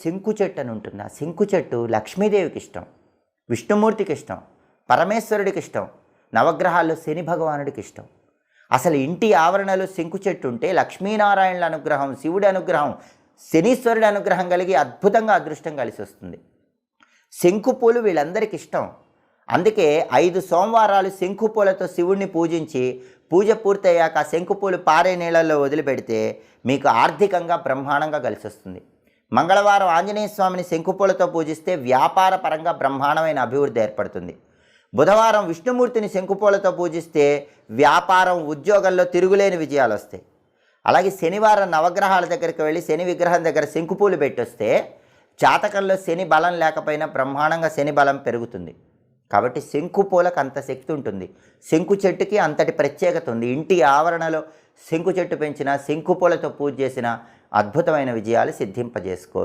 శంకు చెట్టు అని ఉంటుంది. ఆ శంకు చెట్టు లక్ష్మీదేవికి ఇష్టం, విష్ణుమూర్తికి ఇష్టం, పరమేశ్వరుడికి ఇష్టం, నవగ్రహాల్లో శని భగవానుడికి ఇష్టం. అసలు ఇంటి ఆవరణలో శంకు చెట్టు ఉంటే లక్ష్మీనారాయణుల అనుగ్రహం, శివుడి అనుగ్రహం, శనీశ్వరుడి అనుగ్రహం కలిగి అద్భుతంగా అదృష్టం కలిసి వస్తుంది. శంకు పూలు వీళ్ళందరికీ ఇష్టం. అందుకే 5 సోమవారాలు శంకు పూలతో శివుడిని పూజించి పూజ పూర్తయ్యాక ఆ శంకు పూలు పారే నీళ్ళల్లో వదిలిపెడితే మీకు ఆర్థికంగా బ్రహ్మాండంగా కలిసి వస్తుంది. మంగళవారం ఆంజనేయ స్వామిని శంకుపూలతో పూజిస్తే వ్యాపార పరంగా బ్రహ్మాండమైన అభివృద్ధి ఏర్పడుతుంది. బుధవారం విష్ణుమూర్తిని శంకుపూలతో పూజిస్తే వ్యాపారం, ఉద్యోగంలో తిరుగులేని విజయాలు వస్తాయి. అలాగే శనివారం నవగ్రహాల దగ్గరికి వెళ్ళి శని విగ్రహం దగ్గర శంకుపూలు పెట్టొస్తే జాతకంలో శని బలం లేకపోయినా బ్రహ్మాండంగా శని బలం పెరుగుతుంది. కాబట్టి శంకుపూలకు అంత శక్తి ఉంటుంది. శంకు చెట్టుకి అంతటి ప్రత్యేకత ఉంది. ఇంటి ఆవరణలో శంకు చెట్టు పెంచిన, శంకుపూలతో పూజ చేసిన అద్భుతమైన విజయాలు సిద్ధింపజేసుకోవచ్చు.